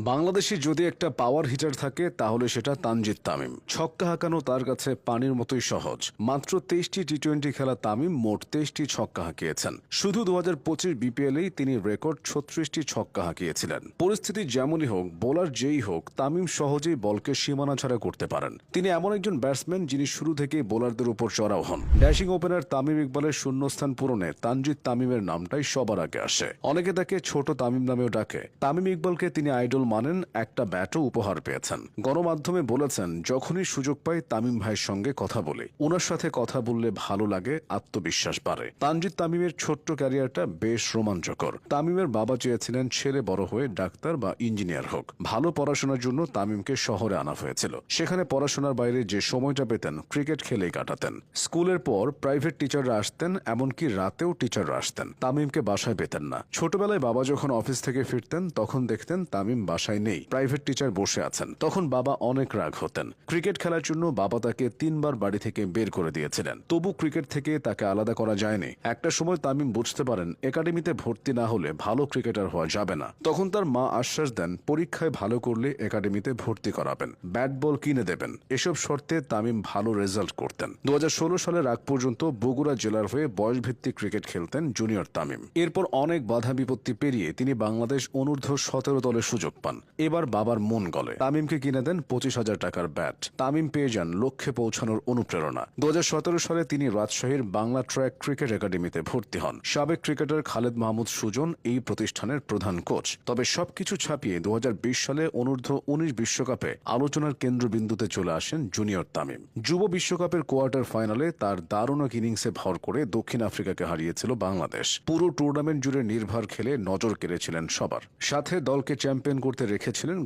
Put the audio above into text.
বাংলাদেশে যদি একটা পাওয়ার হিটার থাকে তাহলে সেটা তানজিদ তামিম। ছক্কা হাঁকানো তার কাছে পানির মতোই সহজ। মাত্র 23টি টি-20 খেলা তামিম মোট 23টি ছক্কা হাঁকিয়েছেন। শুধু 2025 বিপিএলেই তিনি রেকর্ড 36টি ছক্কা হাঁকিয়েছিলেন। পরিস্থিতি যেমনই হোক, বোলার যেই হোক, তামিম সহজেই বলকে সীমানা ছাড়া করতে পারেন। তিনি এমন একজন ব্যাটসম্যান যিনি শুরু থেকেই বোলারদের উপর চড়াও হন। ড্যাশিং ওপেনার তামিম ইকবালের শূন্যস্থান পূরণে তানজিদ তামিমের নামটাই সবার আগে আসে। অনেকে তাকে ছোট তামিম নামেও ডাকে। তামিম ইকবালকে তিনি আইডল মানেন, একটা ব্যাটও উপহার পেয়েছেন। গণমাধ্যমে বলেছেন, যখনই সুযোগ পাই তামিম ভাইয়ের সঙ্গে কথা বলি। ওনার সাথে কথা বললে ভালো লাগে, আত্মবিশ্বাস বাড়ে। তানজিদ তামিমের ছোট্ট ক্যারিয়ারটা বেশ রোমাঞ্চকর। তামিমের বাবা চেয়েছিলেন ছেলে বড় হয়ে ডাক্তার বা ইঞ্জিনিয়ার হোক। ভালো পড়াশোনার জন্য তামিমকে শহরে আনা হয়েছিল। সেখানে পড়াশোনার বাইরে যে সময়টা পেতেন ক্রিকেট খেলেই কাটাতেন। স্কুলের পর প্রাইভেট টিচাররা আসতেন, এমনকি রাতেও টিচাররা আসতেন। তামিমকে বাসায় পেতেন না। ছোটবেলায় বাবা যখন অফিস থেকে ফিরতেন তখন দেখতেন তামিম বাসায় নেই, প্রাইভেট টিচার বসে আছেন। তখন বাবা অনেক রাগ হতেন। ক্রিকেট খেলার জন্য বাবা তাকে 3বার বাড়ি থেকে বের করে দিয়েছিলেন। তবু ক্রিকেট থেকে তাকে আলাদা করা যায়নি। একটা সময় তামিম বুঝতে পারেন একাডেমিতে ভর্তি না হলে ভালো ক্রিকেটার হওয়া যাবে না। তখন তার মা আশ্বাস দেন পরীক্ষায় ভালো করলে একাডেমিতে ভর্তি করাবেন, ব্যাট বল কিনে দেবেন। এসব শর্তে তামিম ভালো রেজাল্ট করতেন। 2016 সালের আগ পর্যন্ত বগুড়া জেলার হয়ে বয়সভিত্তিক ক্রিকেট খেলতেন জুনিয়র তামিম। এরপর অনেক বাধা বিপত্তি পেরিয়ে তিনি বাংলাদেশ অনূর্ধ্ব-17 দলে সুযোগ পান। এবার বাবার মন গলে তামিমকে কিনে দেন 25,000 টাকার ব্যাট। তামিম পেয়ে যান লক্ষ্যে পৌঁছানোর অনুপ্রেরণা। 2017 সালে তিনি রাজশাহীর বাংলা ট্র্যাক ক্রিকেট একাডেমিতে ভর্তি হন। সাবেক ক্রিকেটার খালেদ মাহমুদ সুজন এই প্রতিষ্ঠানের প্রধান কোচ। তবে সবকিছু ছাপিয়ে 2020 সালে অনূর্ধ্ব-19 বিশ্বকাপে আলোচনার কেন্দ্রবিন্দুতে চলে আসেন জুনিয়র তামিম। যুব বিশ্বকাপের কোয়ার্টার ফাইনালে তার দারুণ এক ইনিংসে ভর করে দক্ষিণ আফ্রিকাকে হারিয়েছিল বাংলাদেশ। পুরো টুর্নামেন্ট জুড়ে নির্ভর খেলে নজর কেড়েছিলেন সবার। সাথে দলকে চ্যাম্পিয়ন করতে রেখেছিলেন